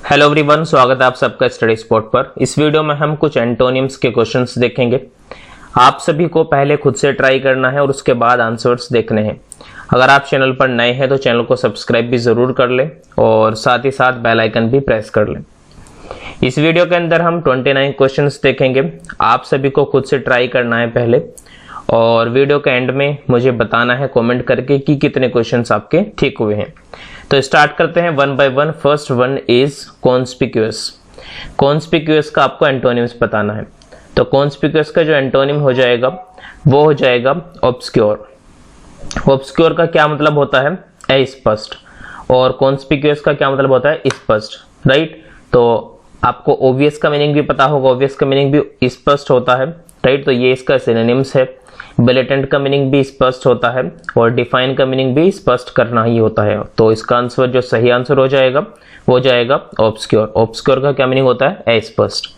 Hello everyone, स्वागत है आप सबका स्टडी स्पॉट पर। इस वीडियो में हम कुछ एंटोनिम्स के क्वेश्चंस देखेंगे। आप सभी को पहले खुद से ट्राई करना है और उसके बाद आंसर्स देखने हैं। अगर आप चैनल पर नए हैं तो चैनल को सब्सक्राइब भी ज़रूर कर लें और साथ ही साथ बेल आइकन भी प्रेस कर लें। इस वीडियो के अंदर हम 29 क्वेश्चंस देखेंगे। आप सभी को खुद से ट्राई करना है पहले, और वीडियो के एंड में मुझे बताना है कमेंट करके कि कितने क्वेश्चंस आपके ठीक हुए हैं। तो स्टार्ट करते हैं one by one. First one is conspicuous. Conspicuous का आपको एंटोनिम्स बताना है। तो कॉन्स्पिक्यूअस का जो एंटोनिम हो जाएगा वो हो जाएगा ऑब्सक्योर। ऑब्सक्योर का क्या मतलब होता है? अस्पष्ट। और कॉन्स्पिक्यूअस का क्या मतलब होता है? स्पष्ट, राइट। तो आपको ओब्वियस का मीनिंग भी पता होगा, ओब्वियस का मीनिंग भी स्पष्ट होता है, राइट। तो ये इसका सिनोनिम्स है। ब्लेटेंट का मीनिंग भी स्पष्ट होता है और डिफाइन का मीनिंग भी स्पष्ट करना ही होता है। तो इसका आंसर, जो सही आंसर हो जाएगा वो हो जाएगा ऑब्सक्योर। ऑब्सक्योर का क्या मीनिंग होता है? अस्पष्ट।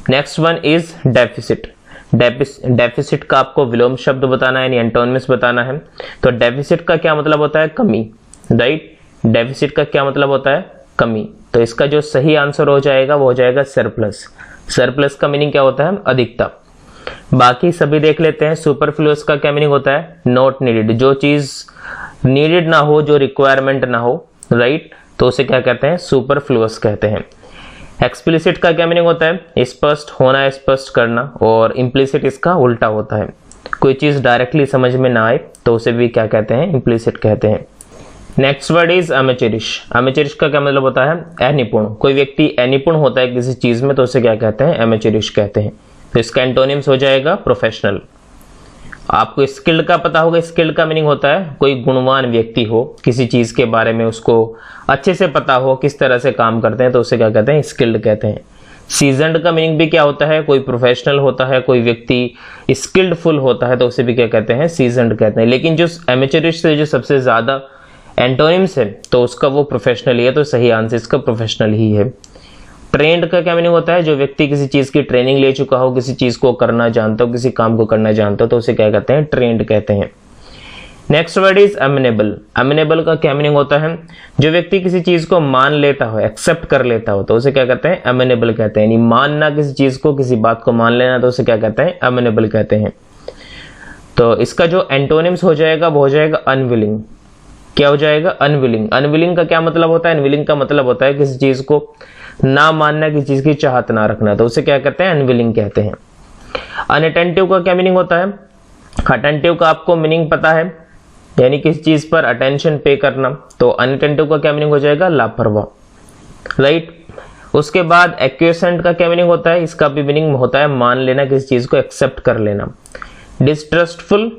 Next one is deficit. Deficit का आपको विलोम शब्द बताना है, यानी एंटोनिम्स बताना है। तो डेफिसिट का क्या मतलब होता है? कमी, राइट। डेफिसिट का क्या मतलब होता है? कमी। तो इसका जो सही आंसर हो जाएगा वो हो जाएगा सरप्लस। सरप्लस का मीनिंग क्या होता है? अधिकता। बाकी सभी देख लेते हैं। सुपरफ्लुअस का क्या मीनिंग होता है? Not needed. जो चीज नीडेड ना हो, जो रिक्वायरमेंट ना हो, राइट, तो उसे क्या कहते हैं? सुपरफ्लुअस कहते हैं। एक्सप्लिसिट का क्या मीनिंग होता है? स्पष्ट होना, स्पष्ट करना। और इम्प्लिसिट इसका उल्टा होता है। कोई चीज डायरेक्टली समझ में ना आए तो उसे भी क्या कहते हैं? इम्प्लिसिट कहते हैं। Next word is amateurish. Amateurish का क्या मतलब होता है? अनिपुण। कोई व्यक्ति अनिपुण होता है किसी चीज में तो उसे क्या कहते हैं? अमेचरिश कहते हैं। तो इसका एंटोनिम्स हो जाएगा प्रोफेशनल। आपको स्किल्ड का पता होगा। स्किल्ड का मीनिंग होता है कोई गुणवान व्यक्ति हो, किसी चीज के बारे में उसको अच्छे से पता हो, किस तरह से काम करते हैं, तो उसे क्या कहते हैं? स्किल्ड कहते हैं। सीजन्ड का मीनिंग भी क्या होता है? कोई प्रोफेशनल होता है, कोई व्यक्ति स्किल्डफुल होता है तो उसे भी क्या कहते हैं? सीजन्ड कहते हैं। लेकिन जो एमेचरिश से जो सबसे ज्यादा एंटोनिम्स है तो उसका वो प्रोफेशनल ही है। तो सही आंसर इसका प्रोफेशनल ही है। ट्रेंड का क्या मीनिंग होता है? जो व्यक्ति किसी चीज की ट्रेनिंग ले चुका हो, किसी चीज को करना जानता हो, किसी काम को करना जानता हो, तो उसे क्या कहते हैं? ट्रेंड कहते हैं। Next word is अमेनेबल। अमेनेबल का क्या मीनिंग होता है? जो व्यक्ति किसी चीज को मान लेता हो, एक्सेप्ट कर लेता हो, तो उसे क्या कहते हैं? अमेनेबल कहते हैं। यानी मानना किसी चीज को, किसी बात को मान लेना, तो उसे क्या कहते हैं? अमेनेबल कहते हैं। तो इसका जो एंटोनिम्स हो जाएगा वो हो जाएगा अनविलिंग। क्या हो जाएगा? अनविलिंग। अनविलिंग का क्या मतलब होता है? अनविलिंग का मतलब होता है किसी चीज को ना मानना, किसी चीज की चाहत ना रखना, तो उसे क्या कहते हैं? अनविलिंग कहते हैं। अनअटेंटिव का क्या मीनिंग होता है? अटेंटिव का आपको मीनिंग पता है, यानी किसी चीज पर अटेंशन पे करना। तो अनअटेंटिव का क्या मीनिंग हो जाएगा? लापरवाह, राइट। उसके बाद एक्यूसेंट का क्या मीनिंग होता है? इसका भी मीनिंग होता है मान लेना, किसी चीज को एक्सेप्ट कर लेना। डिस्ट्रस्टफुल,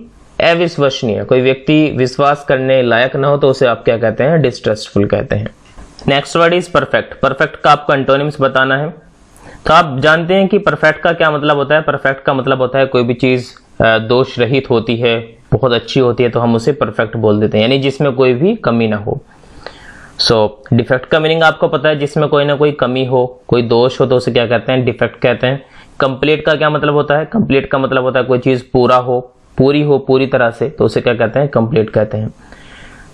अविश्वसनीय। कोई व्यक्ति विश्वास करने लायक ना हो तो उसे आप क्या कहते हैं? डिस्ट्रस्टफुल कहते हैं। Next word is perfect. Perfect का आपको एंटोनिम्स बताना है। तो आप जानते हैं कि परफेक्ट का क्या मतलब होता है? परफेक्ट का मतलब होता है कोई भी चीज दोष रहित होती है, बहुत अच्छी होती है, तो हम उसे परफेक्ट बोल देते हैं, यानी जिसमें कोई भी कमी ना हो। सो डिफेक्ट का मीनिंग आपको पता है, जिसमें कोई ना कोई कमी हो, कोई दोष हो, तो उसे क्या कहते हैं? डिफेक्ट कहते हैं। कंप्लीट का क्या मतलब होता है? कंप्लीट का मतलब होता है कोई चीज पूरा हो, पूरी तरह से, तो उसे क्या कहते हैं? कंप्लीट कहते हैं।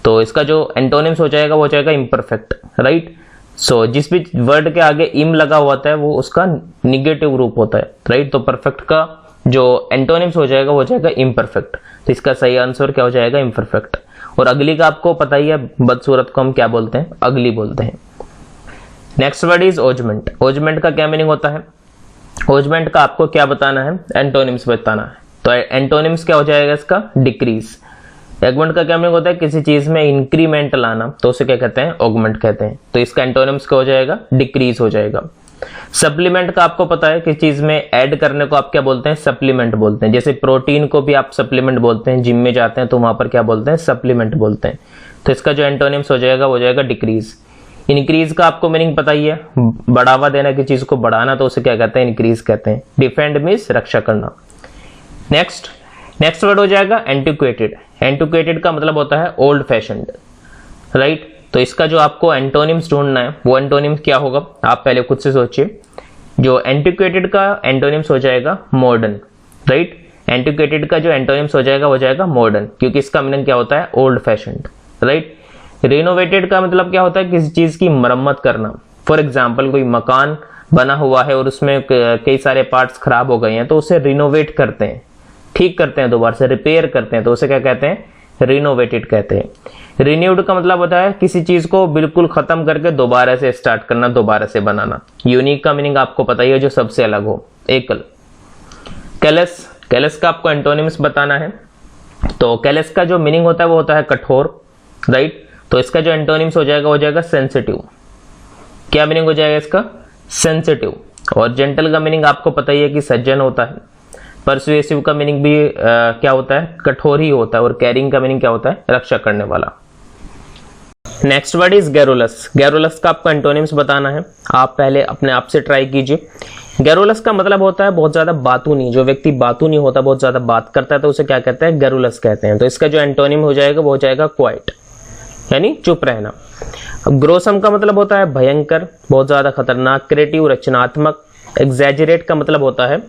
तो इसका जो एंटोनिम्स हो जाएगा वो हो जाएगा इम्परफेक्ट, राइट। सो जिस भी वर्ड के आगे इम लगा हुआ है वो उसका निगेटिव रूप होता है, राइट। तो परफेक्ट का जो एंटोनिम्स हो जाएगा वो हो जाएगा इम्परफेक्ट। तो इसका सही आंसर क्या हो जाएगा? इम्परफेक्ट। और अगली का आपको पता ही है, बदसूरत को हम क्या बोलते हैं? अगली बोलते हैं। Next word is augment. Augment का क्या मीनिंग होता है? ओजमेंट का आपको क्या बताना है? एंटोनिम्स बताना है। तो एंटोनिम्स क्या हो जाएगा इसका? डिक्रीज। एगमेंट का क्या मीनिंग होता है? किसी चीज में इंक्रीमेंट लाना, तो उसे क्या कहते हैं? ऑगमेंट कहते हैं। तो इसका एंटोनिम्स क्या हो जाएगा? डिक्रीज हो जाएगा। सप्लीमेंट का आपको पता है, किसी चीज में ऐड करने को आप क्या बोलते हैं? सप्लीमेंट बोलते हैं। जैसे प्रोटीन को भी आप सप्लीमेंट बोलते हैं, जिम में जाते हैं तो वहां पर क्या बोलते हैं? सप्लीमेंट बोलते हैं। तो इसका जो एंटोनिम्स हो जाएगा वो हो जाएगा डिक्रीज। इंक्रीज का आपको मीनिंग पता ही है, बढ़ावा देना, किसी चीज को बढ़ाना, तो उसे क्या कहते हैं? इंक्रीज कहते हैं। डिफेंड मीन्स रक्षा करना। नेक्स्ट वर्ड हो जाएगा एंटिक्वेटेड। एंटिक्वेटेड का मतलब होता है ओल्ड फैशन्ड, राइट। तो इसका जो आपको एंटोनिम्स ढूंढना है वो एंटोनिम्स क्या होगा? आप पहले खुद से सोचिए। जो एंटिक्वेटेड का एंटोनिम्स हो जाएगा मॉडर्न, राइट। एंटिक्वेटेड का जो एंटोनिम्स हो जाएगा वो हो जाएगा मॉडर्न, क्योंकि इसका मीनिंग क्या होता है? Old fashioned, right. रिनोवेटेड का मतलब क्या होता है? किसी चीज की मरम्मत करना, फॉर एग्जाम्पल कोई मकान बना हुआ है और उसमें कई सारे पार्ट्स खराब हो गए हैं, तो उसे रिनोवेट करते हैं, ठीक करते हैं, दोबारा से रिपेयर करते हैं, तो उसे क्या कहते हैं? रिनोवेटेड कहते हैं। रिन्यूड का मतलब होता है किसी चीज को बिल्कुल खत्म करके दोबारा से स्टार्ट करना, दोबारा से बनाना। यूनिक का मीनिंग आपको पता ही है, जो सबसे अलग हो, एकल। कैलस, कैलस का आपको एंटोनिम्स बताना है। तो कैलस का जो मीनिंग होता है वो होता है कठोर, राइट। तो इसका जो एंटोनिम्स हो जाएगा वो जाएगा सेंसिटिव। क्या मीनिंग हो जाएगा इसका? सेंसिटिव। और जेंटल का मीनिंग आपको पता ही है कि सज्जन होता है। परसुएसिव का मीनिंग भी क्या होता है? कठोर ही होता है। और कैरिंग का मीनिंग क्या होता है? रक्षा करने वाला। Next word is garrulous. Garrulous का आपको एंटोनिम्स बताना है। आप पहले अपने आप से ट्राई कीजिए। गैरुलस का मतलब होता है बहुत ज्यादा बातूनी। जो व्यक्ति बातूनी होता है, बहुत ज्यादा बात करता है, तो उसे क्या कहते हैं? गैरुलस कहते हैं। तो इसका जो एंटोनिम हो जाएगा वो हो जाएगा क्वाइट, यानी चुप रहना। ग्रोसम का मतलब होता है भयंकर, बहुत ज्यादा खतरनाक। क्रिएटिव, रचनात्मक। एग्जैजरेट का मतलब होता है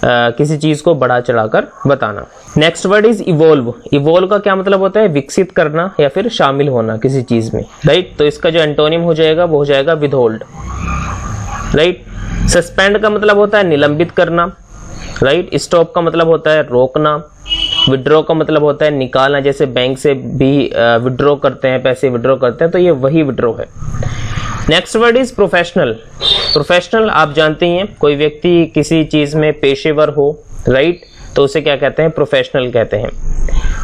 किसी चीज को बढ़ा चढ़ाकर बताना। Next word is evolve. Evolve का क्या मतलब होता है? विकसित करना या फिर शामिल होना किसी चीज में, राइट। तो इसका जो एंटोनिम हो जाएगा वो हो जाएगा विदहोल्ड, राइट। सस्पेंड का मतलब होता है निलंबित करना, राइट। स्टॉप का मतलब होता है रोकना। विड्रॉ का मतलब होता है निकालना, जैसे बैंक से भी विड्रॉ करते हैं, पैसे विड्रॉ करते हैं, तो ये वही विड्रॉ है। Next word is professional. Professional आप जानते ही हैं, कोई व्यक्ति किसी चीज में पेशेवर हो, राइट, तो उसे क्या कहते हैं? प्रोफेशनल कहते हैं।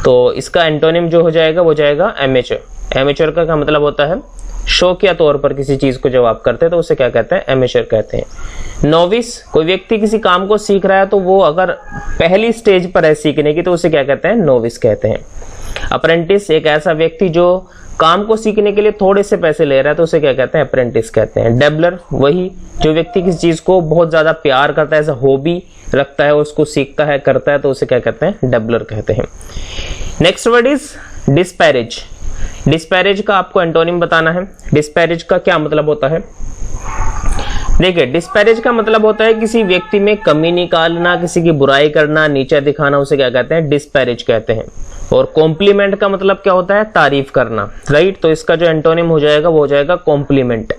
तो इसका एंटोनिम जो हो जाएगा वो जाएगा एमेचर। एमेचर का क्या मतलब होता है? शौकिया तौर पर किसी चीज को जब आप करते हैं तो उसे क्या कहते हैं? एमेचर कहते हैं। नोविस, कोई व्यक्ति किसी काम को सीख रहा है तो वो अगर पहली स्टेज पर है सीखने की, तो उसे क्या कहते हैं? नोविस कहते हैं। अप्रेंटिस, एक ऐसा व्यक्ति जो काम को सीखने के लिए थोड़े से पैसे ले रहा है, तो उसे क्या कहते हैं? अप्रेंटिस कहते हैं। डेबलर, वही जो व्यक्ति किसी चीज को बहुत ज्यादा प्यार करता है, ऐसा हॉबी रखता है, उसको सीखता है, करता है, तो उसे क्या कहते हैं? डेबलर कहते हैं। Next word is disparage. Disparage का आपको एंटोनिम बताना है। डिस्पैरेज का क्या मतलब होता है? देखिए, डिस्पैरेज का मतलब होता है किसी व्यक्ति में कमी निकालना, किसी की बुराई करना, नीचा दिखाना, उसे क्या कहते हैं? डिस्पैरेज कहते हैं। और कॉम्प्लीमेंट का मतलब क्या होता है? तारीफ करना, राइट। तो इसका जो एंटोनिम हो जाएगा वो हो जाएगा कॉम्प्लीमेंट।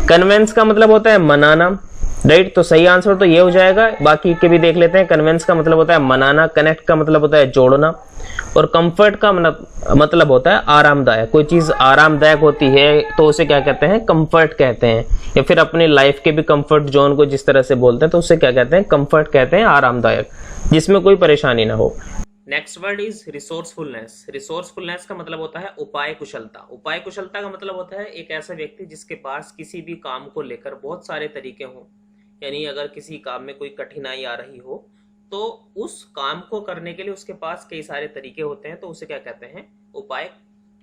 कन्वेंस का मतलब होता है मनाना, राइट। तो सही आंसर तो ये हो जाएगा, बाकी के भी देख लेते हैं। कन्वेंस का मतलब होता है मनाना। कनेक्ट का मतलब होता है जोड़ना। और कंफर्ट का मतलब होता है आरामदायक। कोई चीज आरामदायक होती है तो उसे क्या कहते हैं? कंफर्ट कहते हैं। या फिर अपने लाइफ के भी कंफर्ट जोन को जिस तरह से बोलते हैं, तो उसे क्या कहते हैं? कंफर्ट कहते हैं, आरामदायक, जिसमें कोई परेशानी ना हो। Next word is resourcefulness. Resourcefulness का मतलब होता है उपाय कुशलता। उपाय कुशलता का मतलब होता है एक ऐसा व्यक्ति जिसके पास किसी भी काम को लेकर बहुत सारे तरीके हों, यानी अगर किसी काम में कोई कठिनाई आ रही हो तो उस काम को करने के लिए उसके पास कई सारे तरीके होते हैं, तो उसे क्या कहते हैं? उपाय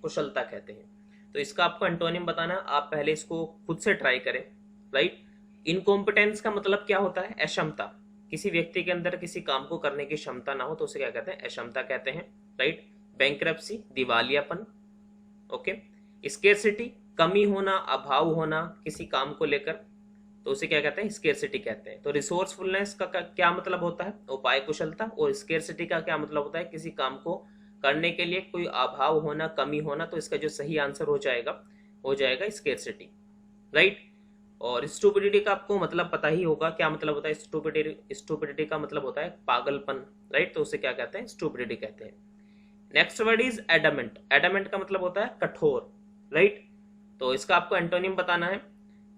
कुशलता कहते हैं। तो इसका आपको एंटोनिम बताना, आप पहले इसको खुद से ट्राई करें, राइट। इनकॉम्पिटेंस का मतलब क्या होता है? अक्षमता। किसी व्यक्ति के अंदर किसी काम को करने की क्षमता ना हो तो उसे क्या कहते हैं? अक्षमता कहते हैं, राइट। बैंक्रप्सी, दिवालियापन, ओके। स्केर्सिटी, कमी होना, अभाव होना किसी काम को लेकर, तो उसे क्या कहते हैं? स्केर्सिटी कहते हैं। तो रिसोर्सफुलनेस का क्या मतलब होता है? उपाय कुशलता। और स्केर्सिटी का क्या मतलब होता है? किसी काम को करने के लिए कोई अभाव होना, कमी होना। तो इसका जो सही आंसर हो जाएगा स्केर्सिटी, राइट। और स्टूपिडिटी का आपको मतलब पता ही होगा, क्या मतलब होता है? स्टूपिडिटी का मतलब होता है पागलपन, राइट। तो उसे क्या कहते हैं? स्टूपिडिटी कहते हैं। Next word is adamant. Adamant का मतलब होता है कठोर, राइट। तो इसका आपको एंटोनिम बताना है।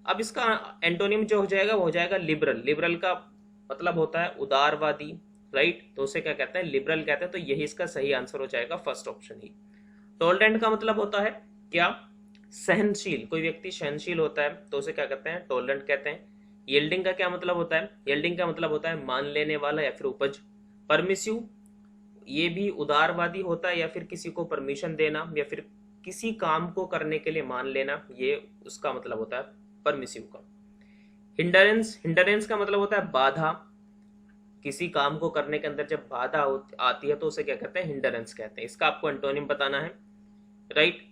अब इसका एंटोनिम जो हो जाएगा वो हो जाएगा लिबरल। लिबरल का मतलब होता है उदारवादी, राइट। तो उसे क्या कहते हैं? लिबरल कहते हैं। तो यही इसका सही आंसर हो जाएगा, फर्स्ट ऑप्शन ही। टॉलरेंट का मतलब होता है क्या? सहनशील। कोई व्यक्ति सहनशील होता है तो उसे क्या कहते हैं? टॉलरेंट कहते हैं। यील्डिंग का क्या मतलब होता है? यील्डिंग का मतलब होता है मान लेने वाला या फिर उपज। परमिसिव, ये भी उदारवादी होता है, या फिर किसी को परमिशन देना या फिर किसी काम को करने के लिए मान लेना, ये उसका मतलब होता है परमिसिव का। हिंडरेंस, हिंडरेंस का मतलब होता है बाधा। किसी काम को करने के अंदर जब बाधा आती है तो उसे क्या कहते हैं? हिंडरेंस कहते हैं। इसका आपको एंटोनिम बताना है, राइट।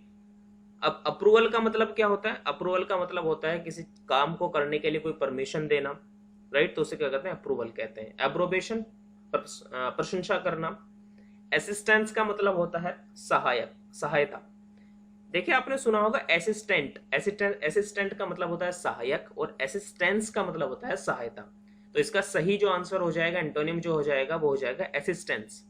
अब अप्रूवल का मतलब क्या होता है? अप्रूवल का मतलब होता है किसी काम को करने के लिए कोई परमिशन देना, राइट। तो उसे क्या कहते हैं? अप्रूवल कहते हैं। एप्रोबेशन, प्रशंसा करना। असिस्टेंस का मतलब होता है सहायक, सहायता। देखिए आपने सुना होगा असिस्टेंट, असिस्टेंट असिस्टेंट का मतलब होता है सहायक और असिस्टेंस का मतलब होता है सहायता। तो इसका सही जो आंसर हो जाएगा, एंटोनिम जो हो जाएगा वो हो जाएगा असिस्टेंस,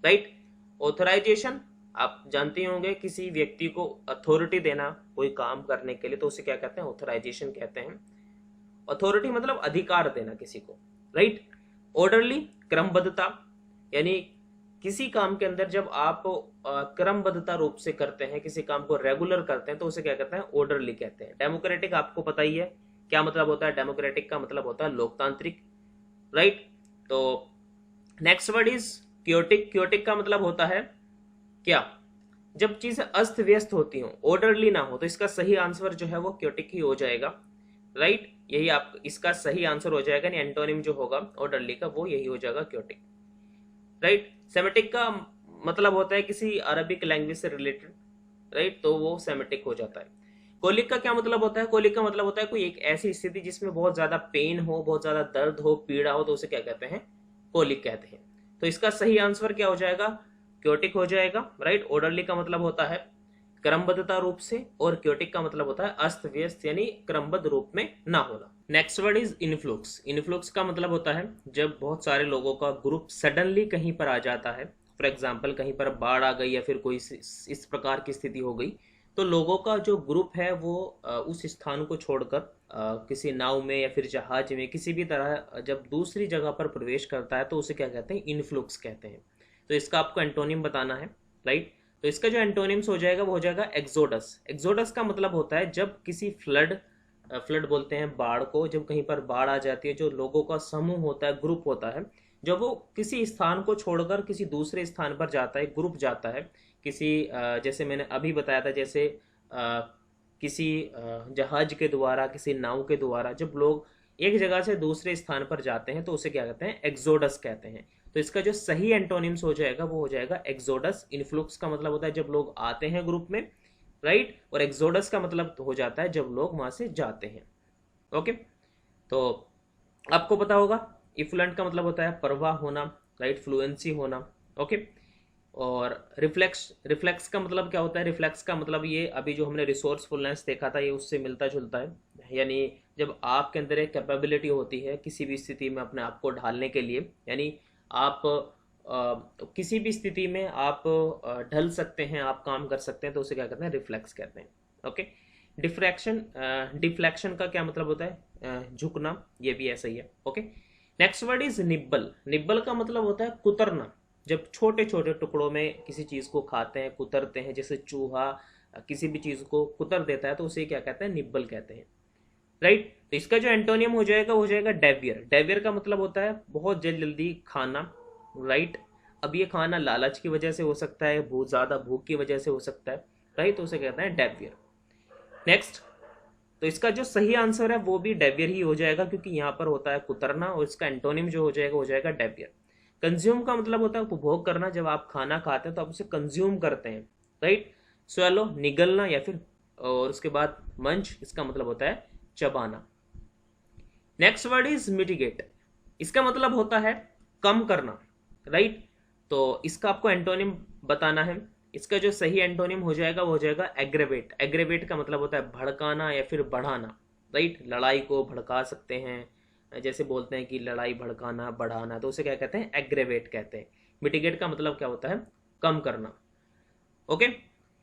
राइट। ऑथराइजेशन, आप जानते होंगे किसी व्यक्ति को अथॉरिटी देना कोई काम करने के लिए, तो उसे क्या कहते हैं, ऑथराइजेशन कहते हैं। अथॉरिटी मतलब अधिकार देना किसी को, राइट। ऑर्डरली, क्रमबद्धता, यानी किसी काम के अंदर जब आप क्रमबद्धता रूप से करते हैं, किसी काम को रेगुलर करते हैं, तो उसे क्या कहते हैं, ऑर्डरली कहते हैं। डेमोक्रेटिक आपको पता ही है क्या मतलब होता है, डेमोक्रेटिक का मतलब होता है लोकतांत्रिक, राइट। तो next word is chaotic. Chaotic का मतलब होता है क्या, जब चीजें अस्त व्यस्त होती हो, ऑर्डरली ना हो, तो इसका सही आंसर जो है वो क्योटिक ही हो जाएगा, राइट। यही आप इसका सही आंसर हो जाएगा, नहीं एंटोनिम जो होगा ऑर्डरली का वो यही हो जाएगा, क्योटिक, राइट। सेमेटिक का मतलब होता है किसी अरबिक लैंग्वेज से रिलेटेड, राइट, तो वो सेमेटिक हो जाता है। कोलिक का क्या मतलब होता है, कोलिक का मतलब होता है कोई एक ऐसी स्थिति जिसमें बहुत ज्यादा पेन हो, बहुत ज्यादा दर्द हो, पीड़ा हो, तो उसे क्या कहते हैं, कोलिक कहते हैं। तो इसका सही आंसर क्या हो जाएगा, क्योटिक हो जाएगा, राइट। ऑर्डरली का मतलब होता है क्रमबद्धता रूप से, और क्योटिक का मतलब होता है अस्त व्यस्त यानी क्रमबद्ध रूप में ना होना। Next word is influx. Influx का मतलब होता है जब बहुत सारे लोगों का ग्रुप सडनली कहीं पर आ जाता है, फॉर एग्जाम्पल कहीं पर बाढ़ आ गई या फिर कोई इस प्रकार की स्थिति हो गई, तो लोगों का जो ग्रुप है वो उस स्थान को छोड़कर किसी नाव में या फिर जहाज में किसी भी तरह जब दूसरी जगह पर प्रवेश करता है, तो उसे क्या कहते हैं, इन्फ्लुक्स कहते हैं। तो इसका आपको एंटोनिम बताना है, राइट। तो इसका जो एंटोनिम्स हो जाएगा वो हो जाएगा एक्सोडस। एक्सोडस का मतलब होता है जब किसी फ्लड, फ्लड बोलते हैं बाढ़ को, जब कहीं पर बाढ़ आ जाती है, जो लोगों का समूह होता है, ग्रुप होता है, जब वो किसी स्थान को छोड़कर किसी दूसरे स्थान पर जाता है, ग्रुप जाता है किसी जैसे मैंने अभी बताया था, जैसे किसी जहाज के द्वारा, किसी नाव के द्वारा जब लोग एक जगह से दूसरे स्थान पर जाते हैं, तो उसे क्या कहते हैं, एक्सोडस कहते हैं। तो इसका जो सही एंटोनिम्स हो जाएगा वो हो जाएगा एक्सोडस। इन्फ्लुक्स का मतलब होता है जब लोग आते हैं ग्रुप में, राइट, और एक्सोडस का मतलब हो जाता है जब लोग वहां से जाते हैं, ओके। तो आपको पता होगा इफ्लुएंट का मतलब होता है प्रवाह होना, राइट, फ्लुएंसी होना, ओके। और रिफ्लेक्स, रिफ्लेक्स का मतलब क्या होता है, रिफ्लेक्स का मतलब ये अभी जो हमने रिसोर्सफुलनेस देखा था ये उससे मिलता जुलता है, यानी जब आपके अंदर एक कैपेबिलिटी होती है किसी भी स्थिति में अपने आप को ढालने के लिए, यानी आप किसी भी स्थिति में आप ढल सकते हैं, आप काम कर सकते हैं, तो उसे क्या कहते हैं, रिफ्लेक्स कहते हैं, ओके। डिफ्रैक्शन, डिफ्लेक्शन का क्या मतलब होता है, झुकना, ये भी ऐसा ही है, okay. Next word is nibble. Nibble का मतलब होता है कुतरना, जब छोटे छोटे टुकड़ों में किसी चीज को खाते हैं, कुतरते हैं, जैसे चूहा किसी भी चीज को कुतर देता है, तो उसे क्या कहते हैं, निब्बल कहते हैं, राइट। तो इसका जो एंटोनियम हो जाएगा वो हो जाएगा डेवियर। डेवियर का मतलब होता है बहुत जल्दी खाना, राइट। अब ये खाना लालच की वजह से हो सकता है, बहुत ज्यादा भूख की वजह से हो सकता है, राइट, तो उसे कहते हैं डेवियर। नेक्स्ट, तो इसका जो सही आंसर है वो भी डेवियर ही हो जाएगा, क्योंकि यहाँ पर होता है कुतरना, और इसका एंटोनिम जो हो जाएगा डेवियर। कंज्यूम का मतलब होता है उपभोग करना, जब आप खाना खाते हैं तो आप उसे कंज्यूम करते हैं, राइट। स्वेलो, निगलना, या फिर और उसके बाद मंच, इसका मतलब होता है चबाना। Next word is mitigate. इसका मतलब होता है कम करना, राइट। तो इसका आपको एंटोनिम बताना है। इसका जो सही एंटोनिम हो जाएगा वो हो जाएगा एग्रेवेट। एग्रेवेट का मतलब होता है भड़काना या फिर बढ़ाना, राइट। लड़ाई को भड़का सकते हैं, जैसे बोलते हैं कि लड़ाई भड़काना, बढ़ाना, तो उसे क्या कहते हैं, एग्रेवेट कहते हैं। मिटिगेट का मतलब क्या होता है, कम करना, ओके।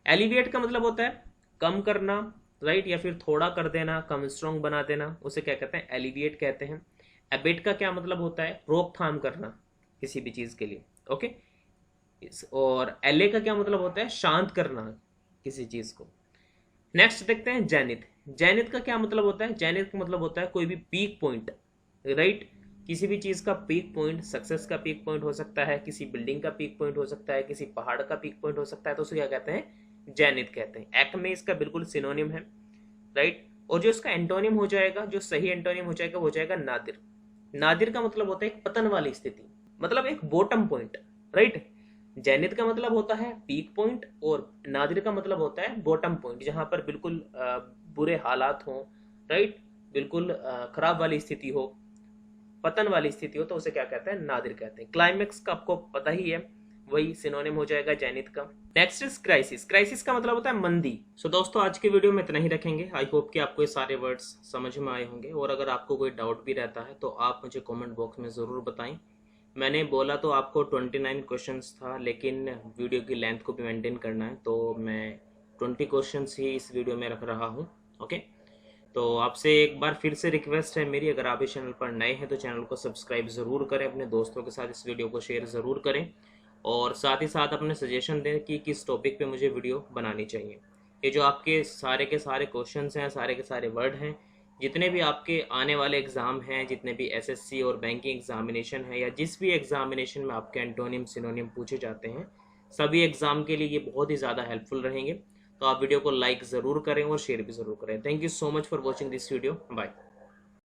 एलिविएट का मतलब होता है कम करना, राइट, या फिर थोड़ा कर देना, कम स्ट्रॉन्ग बना देना, उसे क्या कहते हैं, एलिविएट कहते हैं। एबेट का क्या मतलब होता है, रोकथाम करना किसी भी चीज के लिए, ओके। और एले का क्या मतलब होता है, शांत करना किसी चीज को। नेक्स्ट देखते हैं जैनिथ। जैनिथ का क्या मतलब होता है, जैनिथ का मतलब होता है कोई भी पीक पॉइंट, राइट। किसी भी चीज का पीक पॉइंट, सक्सेस का पीक पॉइंट हो सकता है, किसी बिल्डिंग का पीक पॉइंट हो सकता है, किसी पहाड़ का पीक पॉइंट हो सकता है, तो उसे क्या कहते हैं, जैनिथ कहते हैं। एक्ट में इसका बिल्कुल सिनोनिम है, राइट। और जो इसका एंटोनिम हो जाएगा, जो सही एंटोनिम हो जाएगा वो हो जाएगा नादिर। नादिर का मतलब होता है एक पतन वाली स्थिति, मतलब एक बॉटम पॉइंट, राइट। जैनिथ का मतलब होता है पीक पॉइंट, और नादिर का मतलब होता है बॉटम पॉइंट, जहां पर बिल्कुल बुरे हालात हो, राइट, बिल्कुल खराब वाली स्थिति हो, पतन वाली स्थिति हो, तो उसे क्या कहते हैं, नादिर कहते हैं। क्लाइमेक्स का आपको पता ही है, वही सिनोनिम हो जाएगा जेनिथ का। Next is crisis. क्राइसिस का मतलब होता है मंदी। सो दोस्तों आज के वीडियो में इतना ही रखेंगे। आई होप कि आपको ये सारे वर्ड्स समझ में आए होंगे, और अगर आपको कोई डाउट भी रहता है तो आप मुझे कमेंट बॉक्स में ज़रूर बताएं। मैंने बोला तो आपको 29 क्वेश्चंस था, लेकिन वीडियो की लेंथ को भी मेंटेन करना है, तो मैं 20 क्वेश्चंस ही इस वीडियो में रख रहा हूँ। ओके, तो आपसे एक बार फिर से रिक्वेस्ट है मेरी, अगर आप इस चैनल पर नए हैं तो चैनल को सब्सक्राइब ज़रूर करें, अपने दोस्तों के साथ इस वीडियो को शेयर ज़रूर करें, और साथ ही साथ अपने सजेशन दें कि किस टॉपिक पे मुझे वीडियो बनानी चाहिए। ये जो आपके सारे के सारे क्वेश्चंस हैं, सारे के सारे वर्ड हैं, जितने भी आपके आने वाले एग्ज़ाम हैं, जितने भी एसएससी और बैंकिंग एग्जामिनेशन है, या जिस भी एग्जामिनेशन में आपके एंटोनियम सिनोनियम पूछे जाते हैं, सभी एग्ज़ाम के लिए ये बहुत ही ज़्यादा हेल्पफुल रहेंगे। तो आप वीडियो को लाइक ज़रूर करें और शेयर भी ज़रूर करें। Thank you so much for watching this video. Bye.